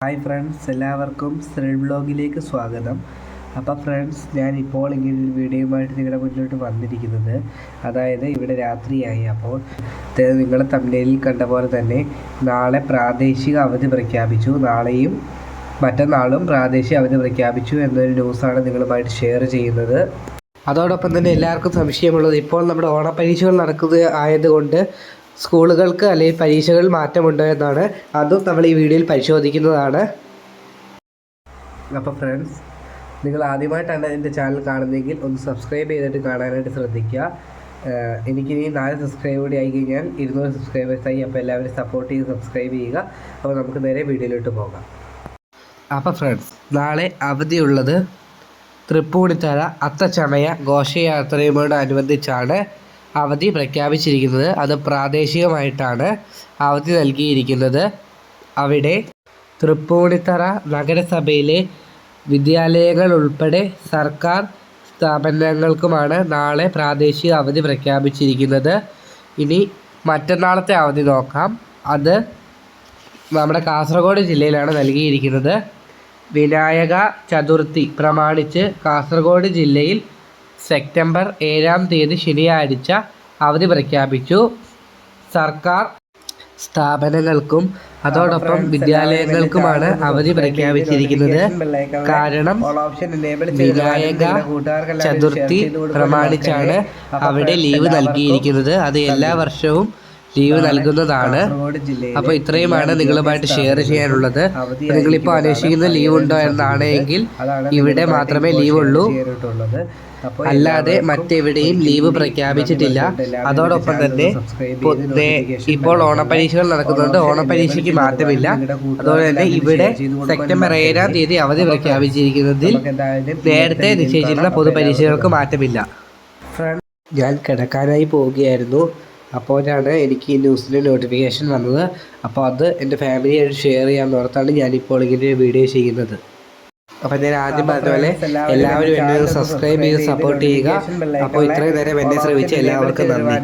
Hi friends, എല്ലാവർക്കും ശ്രീ വ്ലോഗിലേക്ക് സ്വാഗതം. അപ്പോൾ ഫ്രണ്ട്സ്, ഞാനിപ്പോൾ ഇങ്ങനെ ഒരു വീഡിയോയുമായിട്ട് നിങ്ങളുടെ മുന്നിലോട്ട് വന്നിരിക്കുന്നത്, അതായത് ഇവിടെ രാത്രിയായി. അപ്പോൾ നിങ്ങൾ തമ്മിലിൽ കണ്ട പോലെ തന്നെ നാളെ പ്രാദേശിക അവധി പ്രഖ്യാപിച്ചു. നാളെയും മറ്റന്നാളും പ്രാദേശിക അവധി പ്രഖ്യാപിച്ചു എന്നൊരു ന്യൂസാണ് നിങ്ങളുമായിട്ട് ഷെയർ ചെയ്യുന്നത്. അതോടൊപ്പം തന്നെ എല്ലാവർക്കും സംശയമുള്ളത്, ഇപ്പോൾ നമ്മുടെ ഓണപ്പരീക്ഷകൾ നടക്കുക ആയതുകൊണ്ട് സ്കൂളുകൾക്ക് അല്ലെങ്കിൽ പരീക്ഷകൾ മാറ്റമുണ്ടോ എന്നാണ്. അതും നമ്മൾ ഈ വീഡിയോയിൽ പരിശോധിക്കുന്നതാണ്. അപ്പോൾ ഫ്രണ്ട്സ്, നിങ്ങൾ ആദ്യമായിട്ടാണ് എൻ്റെ ചാനൽ കാണുന്നതെങ്കിൽ ഒന്ന് സബ്സ്ക്രൈബ് ചെയ്തിട്ട് കാണാനായിട്ട് ശ്രദ്ധിക്കുക. എനിക്കിനി 4 സബ്സ്ക്രൈബ് കൂടി ആയി കഴിഞ്ഞാൽ 200 സബ്സ്ക്രൈബേഴ്സായി. അപ്പോൾ എല്ലാവരും സപ്പോർട്ട് ചെയ്ത് സബ്സ്ക്രൈബ് ചെയ്യുക. അപ്പോൾ നമുക്ക് നേരെ വീഡിയോയിലോട്ട് പോകാം. അപ്പോൾ ഫ്രണ്ട്സ്, നാളെ അവധിയുള്ളത് തൃപ്പൂണിത്തറ അത്തച്ചമയ ഘോഷയാത്രയോടനുബന്ധിച്ചാണ് അവധി പ്രഖ്യാപിച്ചിരിക്കുന്നത്. അത് പ്രാദേശികമായിട്ടാണ് അവധി നൽകിയിരിക്കുന്നത്. അവിടെ തൃപ്പൂണിത്തറ നഗരസഭയിലെ വിദ്യാലയങ്ങൾ ഉൾപ്പെടെ സർക്കാർ സ്ഥാപനങ്ങൾക്കുമാണ് നാളെ പ്രാദേശിക അവധി പ്രഖ്യാപിച്ചിരിക്കുന്നത്. ഇനി മറ്റന്നാളത്തെ അവധി നോക്കാം. അത് നമ്മുടെ കാസർഗോഡ് ജില്ലയിലാണ് നൽകിയിരിക്കുന്നത്. വിനായക ചതുർത്ഥി പ്രമാണിച്ച് കാസർഗോഡ് ജില്ലയിൽ സെപ്റ്റംബർ 7-ാം തീയതി ശനിയാഴ്ച അവധി പ്രഖ്യാപിച്ചു. സർക്കാർ സ്ഥാപനങ്ങൾക്കും അതോടൊപ്പം വിദ്യാലയങ്ങൾക്കുമാണ് അവധി പ്രഖ്യാപിച്ചിരിക്കുന്നത്. കാരണം വിനായക ചതുർത്ഥി പ്രമാണിച്ചാണ് അവിടെ ലീവ് നൽകിയിരിക്കുന്നത്. അത് എല്ലാ വർഷവും ലീവ് നൽകുന്നതാണ്. അപ്പോൾ ഇത്രയുമാണ് നിങ്ങളുമായിട്ട് ഷെയർ ചെയ്യാനുള്ളത്. നിങ്ങളിപ്പോൾ അന്വേഷിക്കുന്ന ലീവ് ഉണ്ടോ എന്നാണ് എങ്കിൽ ഇവിടെ മാത്രമേ ലീവ് ഉള്ളൂ, അല്ലാതെ മറ്റെവിടെയും ലീവ് പ്രഖ്യാപിച്ചിട്ടില്ല. അതോടൊപ്പം തന്നെ ഇപ്പോൾ ഓണപ്പരീക്ഷകൾ നടക്കുന്നുണ്ട്, ഓണപ്പരീക്ഷയ്ക്ക് മാറ്റമില്ല. അതുപോലെ തന്നെ ഇവിടെ സെപ്റ്റംബർ 7-ാം തീയതി അവധി പ്രഖ്യാപിച്ചിരിക്കുന്നതിൽ നേരത്തെ നിശ്ചയിച്ചിരുന്ന പൊതുപരീക്ഷകൾക്ക് മാറ്റമില്ല. ഞാൻ കിടക്കാനായി പോവുകയായിരുന്നു. അപ്പോഴാണ് എനിക്ക് ഈ ന്യൂസിൻ്റെ നോട്ടിഫിക്കേഷൻ വന്നത്. അപ്പോൾ അത് എൻ്റെ ഫാമിലിയായിട്ട് ഷെയർ ചെയ്യാൻ ഓർത്താണ് ഞാനിപ്പോൾ ഇങ്ങനെ വീഡിയോ ചെയ്യുന്നത്. അപ്പോൾ ഞാൻ ആദ്യം പറഞ്ഞ പോലെ എല്ലാവരും എന്നെ സബ്സ്ക്രൈബ് ചെയ്ത് സപ്പോർട്ട് ചെയ്യുക. അപ്പോൾ ഇത്രയും നേരം എന്നെ ശ്രമിച്ച എല്ലാവർക്കും നന്ദി.